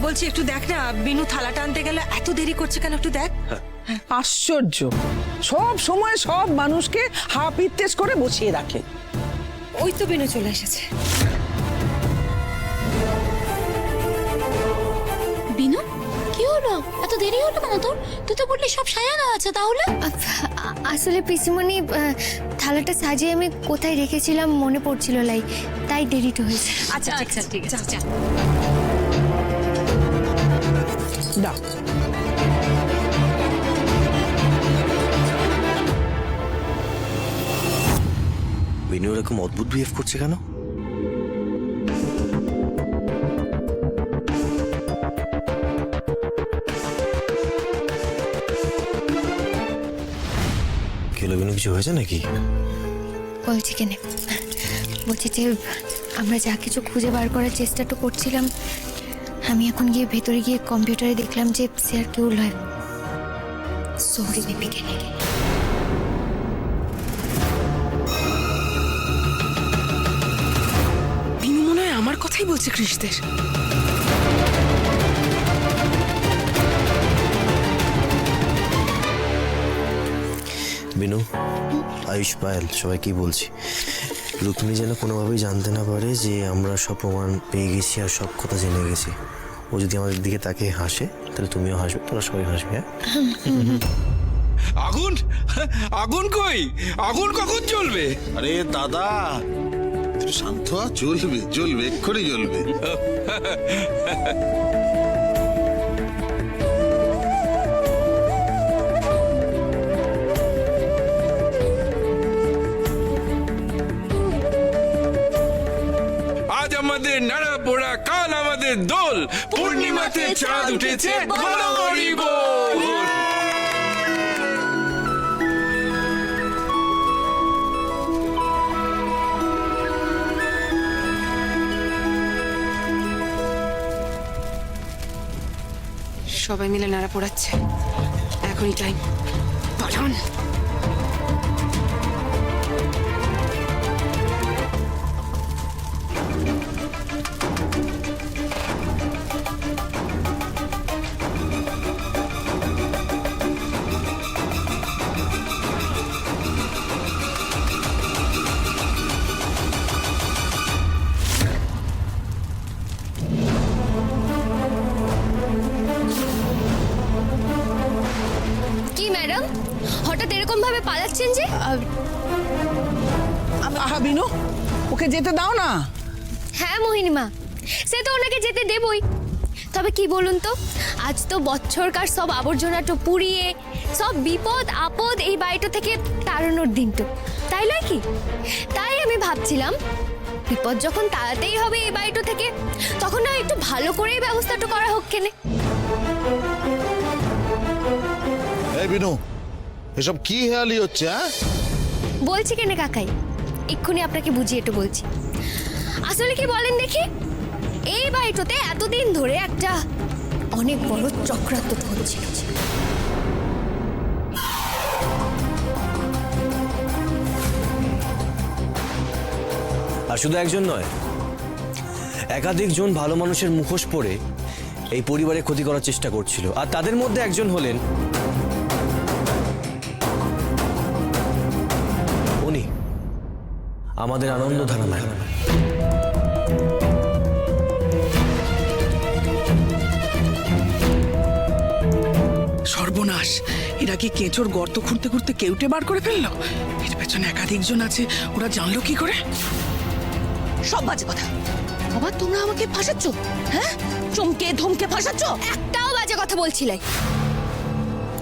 বলছি একটু দেখ না, বিনু থালাটা আনতে গেলে এত দেরি করছে কেন, একটু দেখ। আশ্চর্য, সব সময় সব মানুষকে হাফ ইত্তেস করে বসিয়ে রাখে। ওই তো বিনু চলে এসেছে। বিনু, কি হলো? এত দেরি হলো কেন তোর? তুই তো বললি সব সাজানো আছে। তাহলে আসলে পিসিমণি, থালাটা সাজিয়ে আমি কোথায় রেখেছিলাম মনে পড়ছিল লাই, তাই দেরিটা হয়েছে। আচ্ছা আচ্ছা ঠিক আছে, যা। দাও। বিনু এরকম অদ্ভুত বিহেভ করছে কেন? বিনু কিছু হয়েছে নাকি? বলছি কেনে, বলছি যে আমরা যা কিছু খুঁজে বার করার চেষ্টা তো করছিলাম, আমি এখন গিয়ে ভেতরে গিয়ে কম্পিউটারে দেখলাম যে সে আর কেউ নয়, সৌরি বেবি কেনে। বিনু মনে হয় আমার কথাই বলছে কৃষদের। বিনু, আয়ুষ, পায়েল সবাই কি বলছি, রুক্মিণী যেন কোনোভাবেই জানতে না পারে যে আমরা সব প্রমাণ পেয়ে গেছি আর সব কথা জেনে গেছি। ও যদি আমাদের দিকে তাকে হাসে তাহলে তুমিও হাসবে, তোরা সবাই হাসবে। হ্যাঁ, আগুন আগুন কই? আগুন কখন জ্বলবে? আরে দাদা, একটু শান্ত হ, জ্বলবে জ্বলবে, এক্ষুনি জ্বলবে। আজ আমাদের নাড়া পোড়া, কাল আমাদের দোল, পূর্ণিমাতে চাঁদ উঠেছে, বলো হরি বল। সবাই মিলে নাড়া পোড়াচ্ছে, এখনই টাইম পাঠান। কি ম্যাডাম, হঠাৎ এরকম ভাবে পালাচ্ছেন যে? আহা বিনু, ওকে যেতে দাও না। হ্যাঁ মোহিনীমা, সে তো ওনাকে যেতে দেবই, তবে কি বলুন তো, আজ তো বছরকার সব আবর্জনাটা পুড়িয়ে সব বিপদ আপদ এই বাড়িটা থেকে তাড়ানোর দিন তো, তাই নয় কি? তাই আমি ভাবছিলাম বিপদ যখন তাড়াতেই হবে এই বাড়িটা থেকে, তখন না একটু ভালো করেই ব্যবস্থাটা করা হোক কেনে। এই বিনু, এসব কি হেয়ালি হচ্ছে? হ্যাঁ, বলছি কেনে কাকাই, এক্ষুনি আপনাকে বুঝিয়ে একটু বলছি। আসলে কি বলেন দেখি, এই বাড়িটাতে এতদিন ধরে একটা অনেক বড় চক্রান্ত হচ্ছিল। আর শুধু একজন নয়, একাধিক জন ভালো মানুষের মুখোশ পরে এই পরিবারে ক্ষতি করার চেষ্টা করছিল, আর তাদের মধ্যে একজন হলেন উনি, আমাদের আনন্দধারা ম্যাডাম। সর্বনাশ, এরা কি কেঁচোর গর্ত খুঁড়তে খুঁড়তে কেউটে বার করে ফেললো? এর পেছনে একাধিকজন আছে, ওরা জানলো কি করে? সব বাজে কথা। বাবা, তোমরা আমাকে ফাঁসাচ্ছ? হ্যাঁ, চমকে ধমকে ফাঁসাচ্ছ? একটাও বাজে কথা বলছিলেন।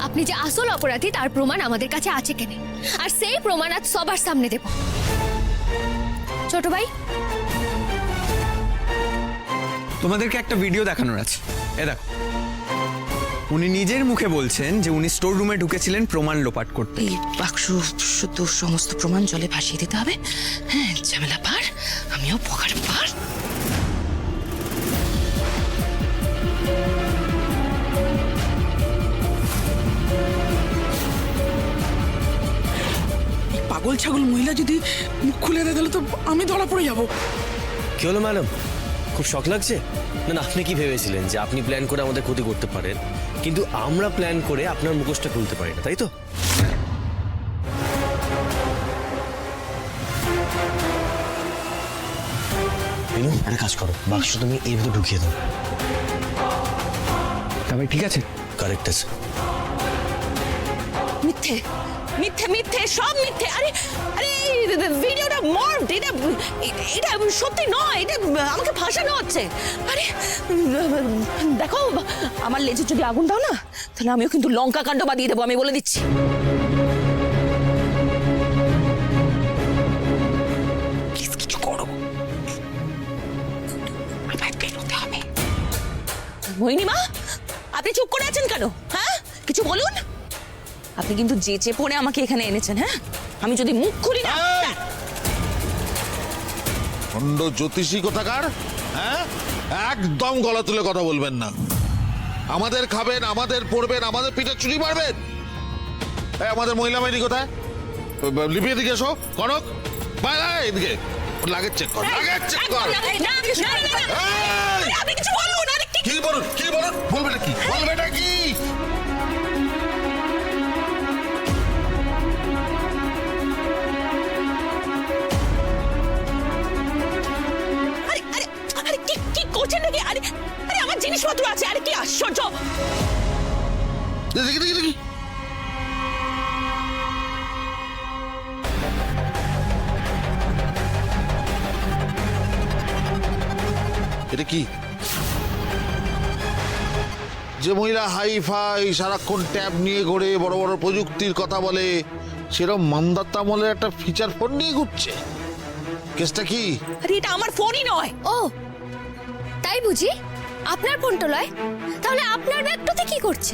আপনি যে আসল অপরাধী তার প্রমাণ আমাদের কাছে আছে কেনে, আর সেই প্রমাণ আজ সবার সামনে দেব। ছোট ভাই, তোমাদেরকে একটা ভিডিও দেখানোর আছে, এ দেখো। উনি নিজের মুখে বলছেন যে উনি স্টোর রুমে ঢুকেছিলেন প্রমাণ লোপাট করতে। এই বাক্স শুদ্ধ সমস্ত প্রমাণ জলে ভাসিয়ে দিতে হবে। হ্যাঁ, ঝামেলা পার, আমিও পোকার পার। পাগল ছাগল মহিলা যদি মুখ খুলে দেয় তাহলে তো আমি ধরা পড়ে যাব। কি হলো ম্যাডাম, খুব শখ লাগছে? না না, আপনি কি ভেবেছিলেন যে আপনি প্ল্যান করে আমাদের ক্ষতি করতে পারেন, কিন্তু আমরা প্ল্যান করে আপনার মুখোশটা খুলতে পারি না, তাই তো? বিনু, একটা কাজ করো, বাক্স তুমি এর ভিতরে ঢুকিয়ে দাও। তবে ঠিক আছে, কারেক্ট আছে। মিথ্যে মিথ্যে মিথ্যে, সব মিথ্যে। আরে আরে ভিডিওটা মর্ড, এটা এটা সত্যি নয়, এটা আমাকে ফাঁসানো হচ্ছে। আরে দেখো, আমার লেজে যদি আগুন দাও না, তাহলে আমিও কিন্তু লঙ্কা কাণ্ড বাদিয়ে দেবো, আমি বলে দিচ্ছি। প্লিজ কিছু করো, আমায় বেরোতে হবে। মোহিনীমা, আপনি চুপ করে আছেন কেন? হ্যাঁ, কিছু বলুন। আপনি কিন্তু যেচে পড়ে আমাকে এখানে এনেছেন। হ্যাঁ, আমি যদি মুখ খুলি না। খণ্ড জ্যোতিষী কোথাকার, হ্যাঁ, একদম গলা তুলে কথা বলবেন না। আমাদের খাবেন, আমাদের পড়বেন, আমাদের পিঠে চুরি মারবেন। এই আমাদের মহিলা বাহিনী কোথায়? লিপি এদিকে এসো। কনক, বাইরে এদিকে। লাগেজ চেক কর, লাগেজ চেক কর। আপনি কিছু বলুন। আরে কি বলুন, কি বলুন? বলবেটা কি, বলবেটা কি? আরে আরে আরে কি কি করছেন নাকি? আরে আরে আমার জিনিসপত্র আছে। আরে কি আশ্চর্য! দেখি দেখি দেখি। এটা কি? যে মহিলা হাই ফাই সারাক্ষণ ট্যাব নিয়ে ঘোরে, বড় বড় প্রযুক্তির কথা বলে, সেরকম মান্দাতা আমলের একটা ফিচার ফোন নিয়ে ঘুরছে। কেসটা কি? আরে এটা আমার ফোনই নয়। ও তাই বুঝি? আপনার ফোনটা লয়? তাহলে আপনার ব্যাগটাতে কি করছে?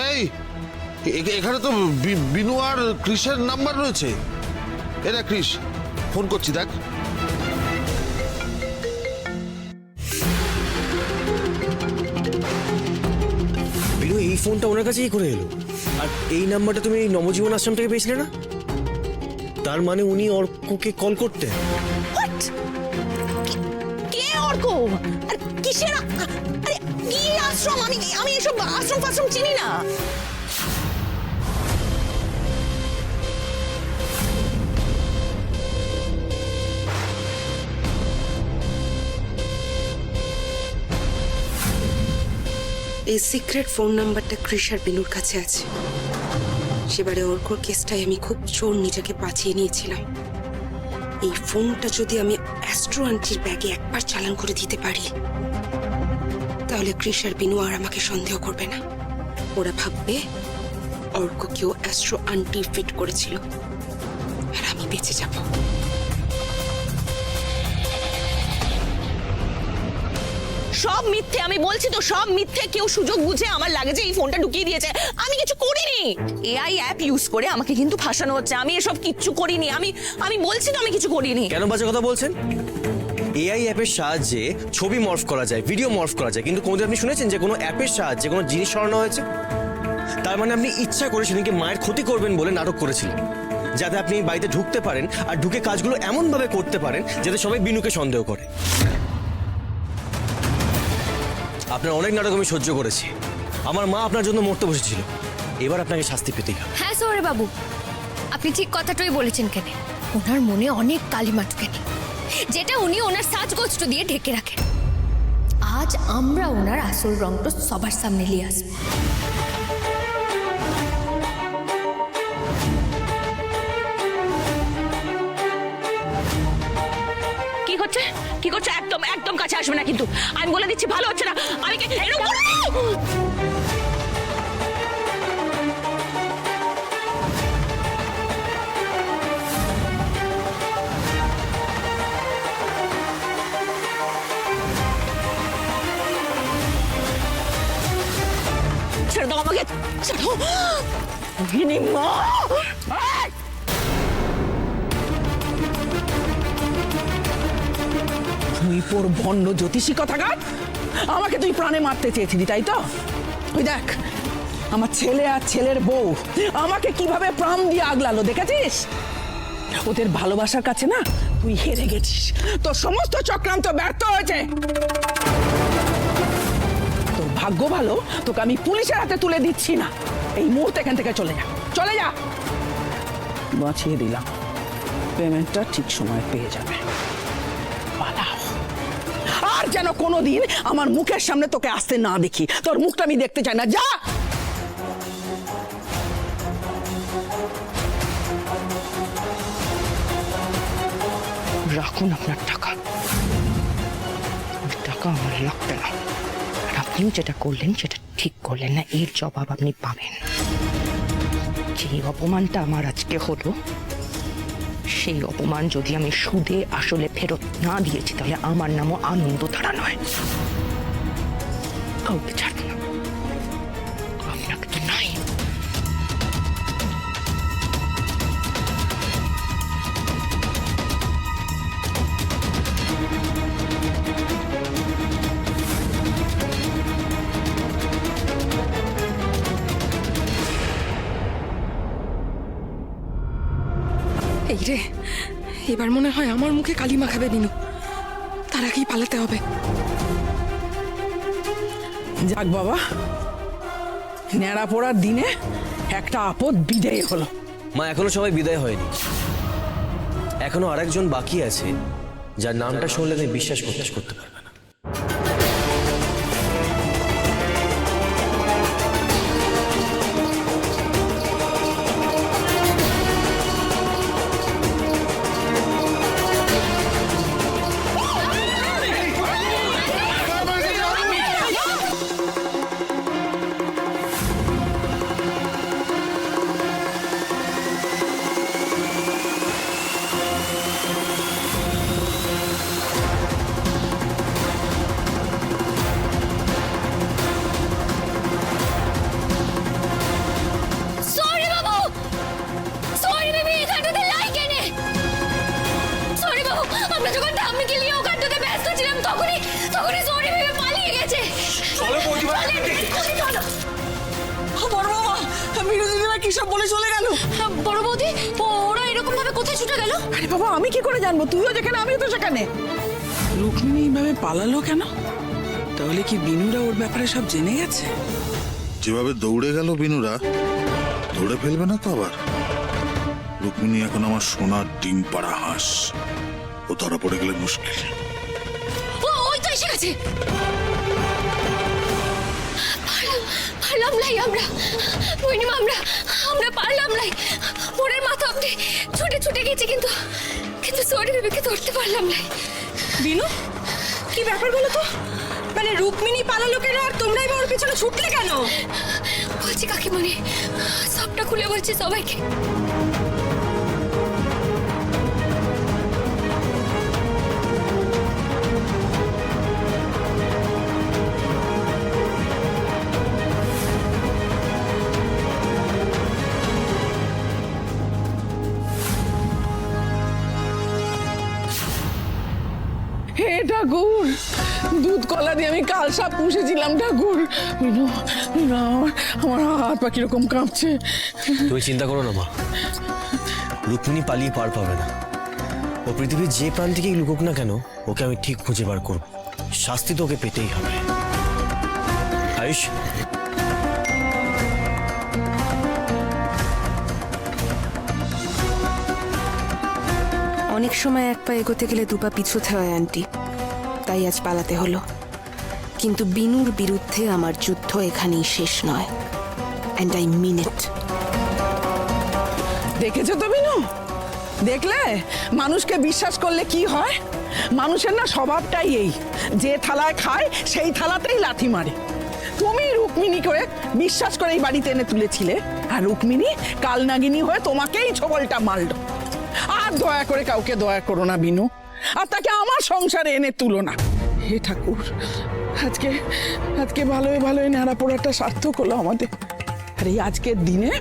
এই এখানে তো বিনু আর ক্রিসের নাম্বার রয়েছে। এটা ক্রিস, ফোন করছি, দেখ। বিনু, এই ফোনটা ওনার কাছেই করে এলো, আর এই নাম্বারটা তুমি এই নবজীবন আশ্রম থেকে পেয়েছিলে না? তার মানে উনি অর্ককে কল করতেন। What? কে অর্ক? আর কিসের আরে কি আশ্রম? আমি এসব আশ্রম ফাশ্রম চিনি না। এই সিক্রেট ফোন নাম্বারটা কৃষার বিনুর কাছে আছে। সেবারে অর্কর কেসটায় আমি খুব জোর নিজেকে বাঁচিয়ে নিয়েছিলাম। এই ফোনটা যদি আমি অ্যাস্ট্রো আন্টির ব্যাগে একবার চালান করে দিতে পারি, তাহলে কৃষার বিনু আর আমাকে সন্দেহ করবে না। ওরা ভাববে অর্ক কেউ অ্যাস্ট্রো আন্টি ফিট করেছিল, আর আমি বেঁচে যাব। সব মিথ্যে, আমি বলছি তো, সব মিথ্যে। কেউ সুযোগ বুঝে আমার লাগেজে এই ফোনটা ঢুকিয়ে দিয়েছে। আমি কিছু করিনি। এআই অ্যাপ ইউজ করে আমাকে কিন্তু ফাঁসানো হচ্ছে। আমি এসব কিচ্ছু করিনি। আমি বলছি তো আমি কিছু করিনি। কেন বাজে কথা বলছেন? এআই অ্যাপের সাহায্যে ছবি মর্ফ করা যায়, ভিডিও মর্ফ করা যায়, কিন্তু কোনোদিন আপনি শুনেছেন যে কোনো অ্যাপের সাহায্যে কোনো জিনিস সরানো হয়েছে? তার মানে আপনি ইচ্ছা করে সেদিনকে মায়ের ক্ষতি করবেন বলে নাটক করেছিলেন, যাতে আপনি এই বাড়িতে ঢুকতে পারেন আর ঢুকে কাজগুলো এমনভাবে করতে পারেন যাতে সবাই বিনুকে সন্দেহ করে। আপনার অনেক নাটক আমি সহ্য করেছি। আমার মা আপনার জন্য মরতে বসেছিল, এবার আপনাকে শাস্তি পেতেই হবে। হ্যাঁ সৌরে বাবু, আপনি ঠিক কথাটাই বলেছেন। কেন ওনার মনে অনেক কালিমাট কেন, যেটা উনি ওনার সাজগোজটা দিয়ে ঢেকে রাখেন। আজ আমরা ওনার আসল রংটা সবার সামনে নিয়ে আসবো। কি হচ্ছে? কি করছে? একদম একদম কাছে আসবে না কিন্তু, আমি বলে দিচ্ছি, ভালো হচ্ছে না। আমি কি এরকম করব? ছেড়ে দাও আমাকে, ছেড়ে দাও। মোহিনীমা! তুই তোর ভণ্ড জ্যোতিষী কথাকার, আমাকে তুই প্রাণে মারতে চেয়েছিলি, তাই তো? ওই দেখ, আমার ছেলে আর ছেলের বউ আমাকে কিভাবে প্রাণ দিয়ে আগলালো, দেখেছিস? ওদের ভালোবাসার কাছে না তুই হেরে গেছিস, তোর সমস্ত চক্রান্ত ব্যর্থ হয়েছে। তোর ভাগ্য ভালো, তোকে আমি পুলিশের হাতে তুলে দিচ্ছি না। এই মুহূর্তে এখান থেকে চলে যা, চলে যা। বাঁচিয়ে দিলাম, পেমেন্টটা ঠিক সময় পেয়ে যাবে। পালাও। আর যেন কোনোদিন আমার মুখের সামনে তোকে আসতে না দেখি, তোর মুখটা আমি দেখতে চাই না। যা। রাখুন আপনার টাকা, টাকা আমার লাগবে না। আর আপনি যেটা করলেন সেটা ঠিক করলেন না, এর জবাব আপনি পাবেন। যে অপমানটা আমার আজকে হলো, সেই অপমান যদি আমি সুদে আসলে ফেরত না দিয়েছি, তাহলে আমার নামও আনন্দ ধারা নয়। কাউকে ছাড়ব না, আপনাকে তো নাই। এই রে, এবার মনে হয় আমার মুখে কালি মাখাবে বিনু। তার আগেই পালাতে হবে। যাক বাবা, ন্যাড়া পড়ার দিনে একটা আপদ বিদায় হলো। মা, এখনো সবাই বিদায় হয়নি, এখনো আরেকজন বাকি আছে যার নামটা শুনলে তুমি বিশ্বাস করতে পারবে না। সরি বাবু, সরি বেবি, এখানটাতে লাই কেনে? সরি বাবু, আমরা যখন ঠাম্মিকে নিয়ে ওখানটাতে ব্যস্ত ছিলাম তখনই সরি বেবি পালিয়ে গেছে। চলো বৌদি, চলো। বড় বাবা, বিরোধীরা কি সব বলে চলে গেল? বড় বৌদি, ওরা এরকম ভাবে কোথায় ছুটে গেল? আরে বাবা, আমি কি করে জানবো? তুইও যেখানে আমিও তো সেখানে। রুক্মিণী এইভাবে পালালো কেন? তাহলে কি বিনুরা ওর ব্যাপারে সব জেনে গেছে? যেভাবে দৌড়ে গেল বিনুরা, ধরে ফেলবে না তো আবার? রুক্মিণী এখন আমার সোনার ডিম পাড়া হাঁস, ও ধরা পড়ে গেলে মুশকিল। ওই তো এসে গেছে। পারলাম লাই আমরা, পূর্ণিমা, আমরা পারলাম লাই। মোড়ের মাথা অব্দি ছুটে গেছি, কিন্তু সরি বেবিকে ধরতে পারলাম লাই। বিনু, কি ব্যাপার বলো তো? মানে রুক্মিণী পালালো কেন, আর তোমরাই বা ওর পিছনে ছুটলে কেন? বলছি কাকিমণি, সবটা খুলে বলছি সবাইকে। হে ঠাকুর, দুধ কলা দিয়ে আমি কাল সাপ পুষেছিলাম ঠাকুর। বিনু, বিনু, আমার হাত পা কিরকম কাঁপছে। তুমি চিন্তা করো না মা, রুক্মিণী পালিয়ে পার পাবে না। ও পৃথিবীর যে প্রান্তিকেই লুকুক না কেন, ওকে আমি ঠিক খুঁজে বার করব। শাস্তি তো ওকে পেতেই হবে। আয়ুষ, অনেক সময় এক পা এগোতে গেলে দুপা পিছুতে হয় আন্টি, তাই আজ পালাতে হলো। কিন্তু বিনুর বিরুদ্ধে আমার যুদ্ধ এখানেই শেষ নয়, অ্যান্ড আই মিন ইট। দেখেছো তো বিনু? দেখলে মানুষকে বিশ্বাস করলে কি হয়? মানুষের না স্বভাবটাই এই, যে থালায় খায় সেই থালাতেই লাথি মারে। তুমি রুক্মিণী করে বিশ্বাস করে এই বাড়িতে এনে তুলেছিলে, আর রুক্মিণী কালনাগিনী হয়ে তোমাকেই ছোবলটা মারলো। আর দয়া করে কাউকে দয়া করো না বিনু, আর তাকে আমার সংসারে এনে তুলো না। হে ঠাকুর, আজকে ভালোই নেড়া পোড়াটা সার্থক হলো আমাদের। আর এই আজকের দিনে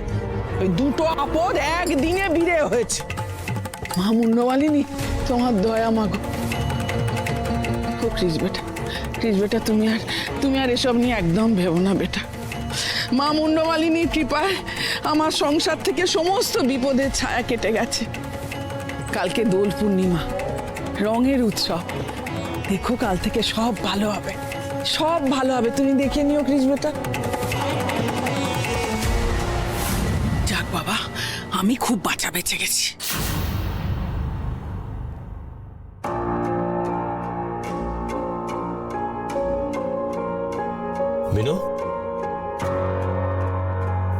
ওই দুটো আপদ একদিনে বিরে হয়েছে। মা মুন্ডমালিনী, তোমার দয়া মাগো। ও ক্রিস বেটা, তুমি আর এসব নিয়ে একদম ভেবো না বেটা। মা মুন্ডমালিনীর কৃপায় আমার সংসার থেকে সমস্ত বিপদের ছায়া কেটে গেছে। কালকে দোল পূর্ণিমা, রঙের উৎসব। দেখো কাল থেকে সব ভালো হবে, সব ভালো হবে। তুমি দেখে নিও ক্রিস বেটা। যাক বাবা, আমি খুব বাঁচা বেঁচে গেছি। মিনু,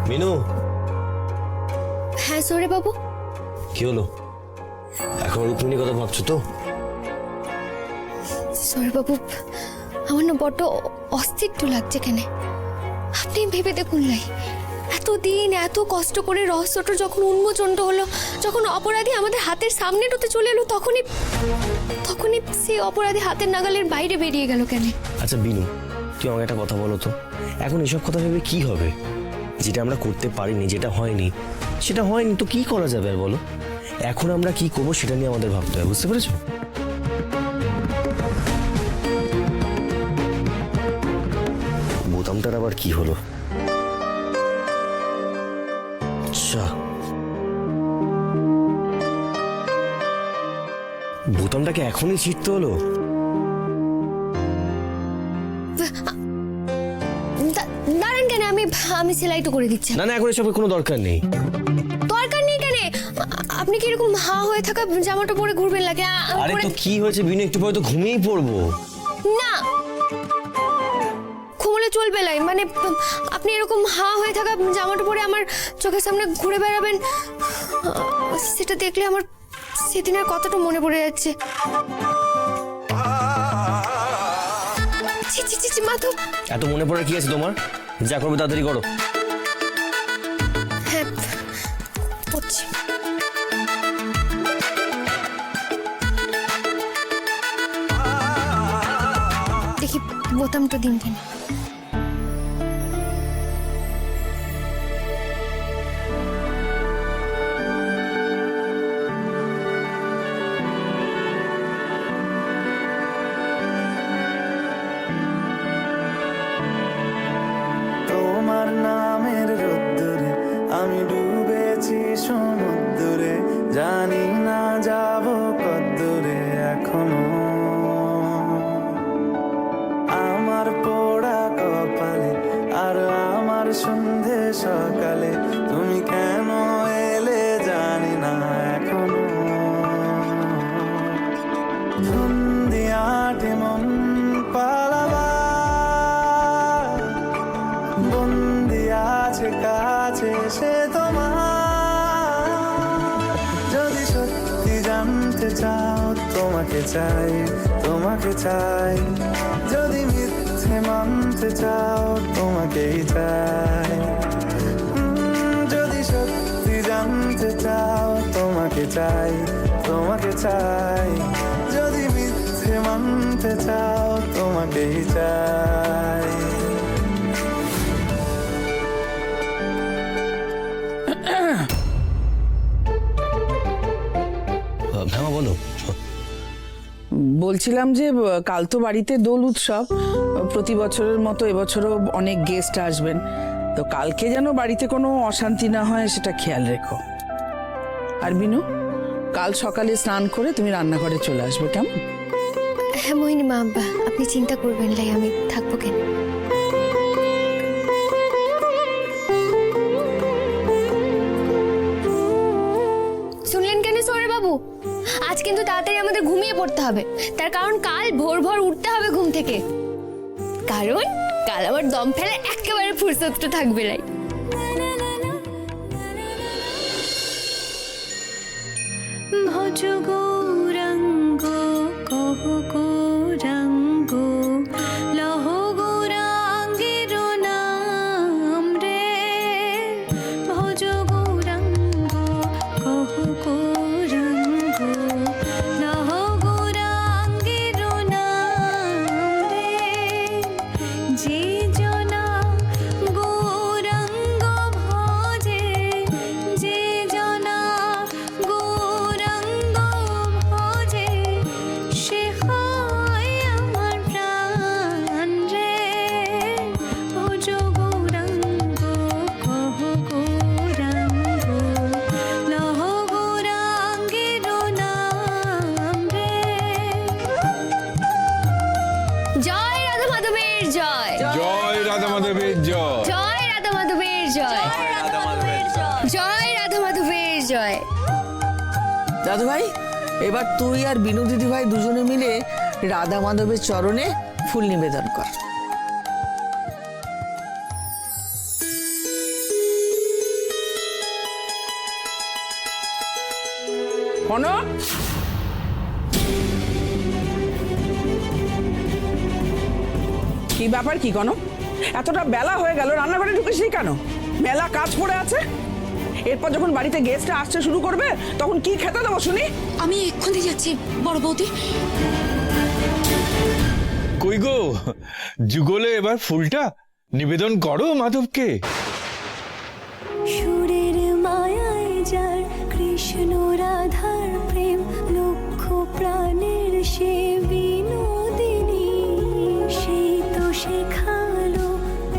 মিনু, হ্যাঁ সরে বাবু। কি হলো? এখন রুক্মিণীর কথা ভাবছো তো? সরে বাবু, আমার না বড্ড অস্থির লাগছে কেন। আপনি ভেবে দেখুন নাই, এতদিন এত কষ্ট করে রহস্যটা যখন উন্মোচনটা হলো, যখন অপরাধী আমাদের হাতের সামনে ঢুকে চলে এলো, তখনই সেই অপরাধী হাতের নাগালের বাইরে বেরিয়ে গেল কেন? আচ্ছা বিনু, তুই আমাকে একটা কথা বলো তো, এখন এসব কথা ভেবে কি হবে? যেটা আমরা করতে পারিনি, যেটা হয়নি, সেটা হয়নি তো কি করা যাবে আর বলো? এখন আমরা কি করবো সেটা নিয়ে আমাদের ভাবতে হবে, বুঝতে পেরেছো? বোতামটার আবার কি হলো? আচ্ছা, বোতামটাকে এখনই ছিঁড়তে হলো? দাঁড়ান কেন, আমি সেলাইটা করে দিচ্ছি। না না, এখন এসবের কোনো দরকার নেই। দরকার নেই কেন? আপনি কি এরকম হা হয়ে থাকা জামাটা পরে ঘুরবেন লাগে? আরে তো কি হয়েছে বিনু, একটু পরে তো ঘুমিয়েই পড়বো। না, ঘুমলে চলবে লাই, মানে আপনি এরকম হা হয়ে থাকা জামাটা পরে আমার চোখের সামনে ঘুরে বেড়াবেন, সেটা দেখলে আমার সেদিনের কথাটা মনে পড়ে যাচ্ছে। ছি ছি ছি ছি, মাধব, এত মনে পড়ে কি আছে তোমার? যা করবে তাড়াতাড়ি করো। হ্যাঁ করছি। দেখি বোতামটা দিন দিন। তোমার নামের রোদ্দুরে আমি ডুবেছি সমুদ্রে, জানি না যাব কদ্দূরে এখনো। আমার পোড়া কপালে আর আমার সন্ধে সকালে তুমি কেন এলে জানি না এখনো। ধুন্দিয়াটে মন পালাবার বন্দি আছে কাছে সে তোমার। যদি সত্যি জানতে চাও তোমাকে চাই, তোমাকে চাই। যদি মিথ্যে মানতে চাও তোমাকেই চাই। যদি সত্যি জানতে চাও তোমাকে চাই, তোমাকে চাই। যদি মিথ্যে মানতে চাও তোমাকেই চাই। হ্যাঁ বলো। বলছিলাম যে কাল তো বাড়িতে দোল উৎসব, প্রতি বছরের মতো এবছরও অনেক গেস্ট আসবেন, তো কালকে যেন বাড়িতে কোনো অশান্তি না হয় সেটা খেয়াল রেখো। আর বিনু, কাল সকালে স্নান করে তুমি রান্নাঘরে চলে আসবে, কেমন? হ্যাঁ মোহিনী মা, আপনি চিন্তা করবেন লাই, আমি থাকবো কেন। শুনলেন কেন সরে বাবু? আজ কিন্তু তাড়াতাড়ি আমাদের ঘুমিয়ে পড়তে হবে, তার কারণ কাল ভোর ভোর উঠতে হবে ঘুম থেকে, কারণ কাল আমার দম ফেলে একেবারে ফুরসতটা থাকবে লাই। ভজ গৌরাঙ্গ কহ গৌরাঙ্গ লহ গৌরাঙ্গের নাম রে। ভজ গৌরাঙ্গ কহ গৌরাঙ্গ লহ গৌরাঙ্গের নাম রে। যে জনা গৌরাঙ্গ ভজে, যে জনা গৌরাঙ্গ ভজে রাধা মাধবের জয়। জয় রাধা মাধবের জয়, জয় রাধা মাধবের জয়। দাদু ভাই, এবার তুই আর বিনু দিদি ভাই দুজনে মিলে রাধা মাধবের চরণে ফুল নিবেদন কর। কনক, কি ব্যাপার কি কনক? এতটা বেলা হয়ে গেল, রান্নাঘরে ঢুকেছি কেন? মেলা কাজ পড়ে আছে। এরপর যখন বাড়িতে গেস্টরা আসতে শুরু করবে তখন কি খেতে দেবো শুনি? আমি এক্ষুনি যাচ্ছি বড় বৌদি। কই গো, যুগলে এবার ফুলটা নিবেদন করো মাধবকে। সুরের মায়ায় যার কৃষ্ণ রাধার প্রেম, লক্ষ প্রাণের সে বিনোদিনী, সেই তো শেখালো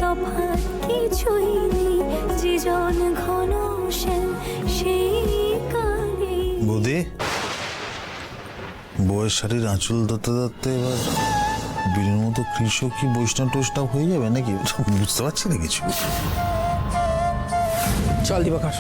তফাৎ কিছুই নেই, যে জন ঘন শ্যাম সেই কালে। বৌদি, বউয়ের শাড়ির আঁচল ধরতে ধরতে এবার বিনুর মতো কৃষক কি বৈষ্ণব টৈষ্ণব হয়ে যাবে নাকি? বুঝতে পারছি না কিছু। চল দিবাকর,